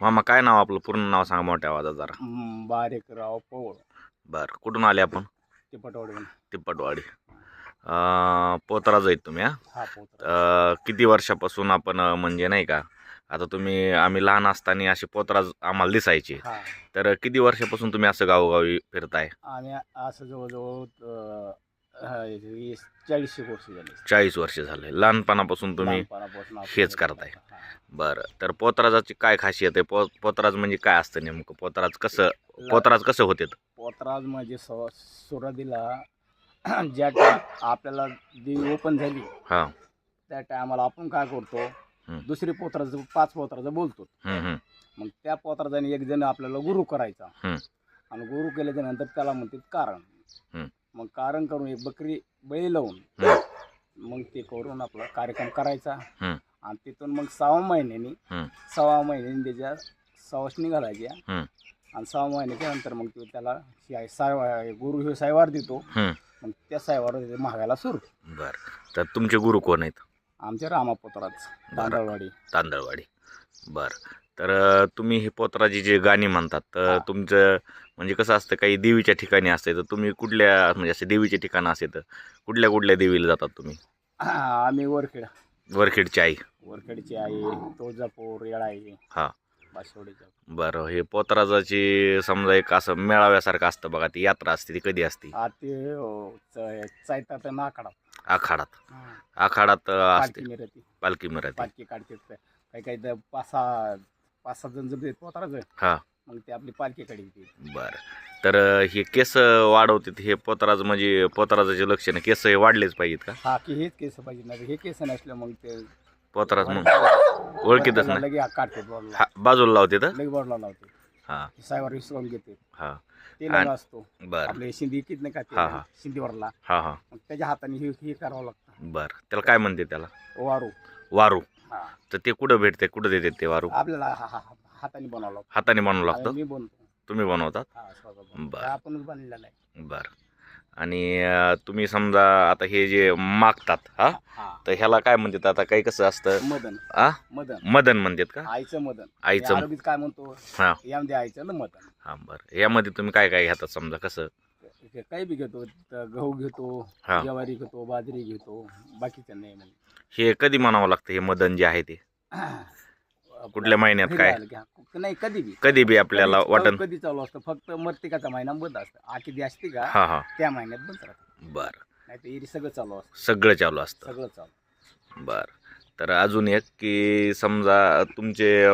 मामा काय नाव आपलं पूर्ण नाव सांगा मोठ्या आवाजात जरा. बारेकराव पवळ बरं कुठून आले आपण? टिपटवाडीहून. तिप्पटवाडी. पोतराज आहेत तुम्ही हा? हा पोतरा. किती वर्षापासून आपण म्हणजे नाही का आता तुम्ही आम्ही लहान असताना असे पोतराज आम्हाला दिसायचे, हा तर किती वर्षापासून तुम्ही असं गावोगावी फिरताय? आणि असं जवळजवळ 40 वर्ष झाले. 40 वर्ष झाले. लहानपणापासून तुम्ही लहानपणापासून हेच करताय. बरं, तर पोतराजाची काय खासियत आहे? पोतराज म्हणजे काय असतं नेमकं? पोतराज कसं होते? पोतराज म्हणजे सुरुवातीला ज्या आपल्याला देवी ओपन झाली हा. त्या टायमाला आपण काय करतो, दुसरी पोतराज 5 पोतराज बोलतो. मग त्या पोतराजाने एक जण आपल्याला गुरु करायचा आणि गुरु केल्याच्या नंतर त्याला म्हणतात कारण. मग कारण करून एक बकरी बळी लावून मग ते करून आपला कार्यक्रम करायचा आणि तिथून मग 6व्या महिन्यानी त्याच्या सवासणी घालायच्या आणि 6 महिन्याच्या नंतर मग तो त्याला गुरु हे सायवार देतो. मग त्या सायवार महागायला सुरू. बरं, तर तुमचे गुरु कोण आहेत? आमचे रामा पोतराज, तांदळवाडी. बरं, तर तुम्ही हे पोतराजी जे गाणी म्हणतात तर तुमचं म्हणजे कसं असतं, काही देवीच्या ठिकाणी असते तर तुम्ही कुठल्या म्हणजे असे देवीचे ठिकाणं असते तर कुठल्या देवीला जातात तुम्ही? आम्ही वरखेडची आई, वरखेडची आई, तुळजापूर, येळाई, हा बासवडीच्या. बरं, हे पोतराजाची समजा एक असं मेळाव्यासारखं असतं बघा, ती यात्रा असते, ती कधी असते? ते चैतात आखाडात असते. पालखी मिरती पालखी काढते. काही 5-6 जण जर पोतराज हा मग ते आपली पालखी काढते. बरं, तर हे केस वाढवतात हे पोतराज म्हणजे पोतराजाचे लक्षण केस हे वाढलेच पाहिजेत का? हा की हेच केस पाहिजे ना, हे केस नसले मग ते पोतराज मग ओळखीतच नाही. लगे काढते बाजूला लावते तर लगे बोर्डला लावते. हा सायवर विसरून घेते. हा ते लगा असतो. बरं, आपले शिंदी कित नाही हा का शिंदीवरला हा मग त्याच्या हाताने हे करावं लागतं. बरं, त्याला काय म्हणते? त्याला वारू. तर ते कुठं भेटते, कुठं देते ते वारू? आपल्याला हाताने बनवावं लागतं. हाताने बनवू लागतं? मी बनवतो. तुम्ही बनवतात? बरं, आपणच बनलेलं आहे. बरं, आणि तुम्ही समजा आता हे जे मागतात हा तर ह्याला काय म्हणतात? आता काही कसं असतं, मदन म्हणतात का? आईचं काय म्हणतो हा यामध्ये आईचं ना मदन. हा. बरं, यामध्ये तुम्ही काय काय घेतात समजा? कसं काही बी घेतो, गहू घेतो, ज्वारी घेतो, बाजरी घेतो, बाकीचं नाही. हे कधी म्हणावं लागतं हे मदन जे आहे ते? कुठल्या महिन्यात? काय नाही, कधी बी आपल्याला वाटण कधी चालू असतं, फक्त मर्तिकाचा महिना बंद असतं. आखी असते का हा त्या महिन्यात बंद राहतं. बरं, नाही तर सगळं चालू असतं. सगळं चालू. बरं, तर अजून एक की समजा तुमचे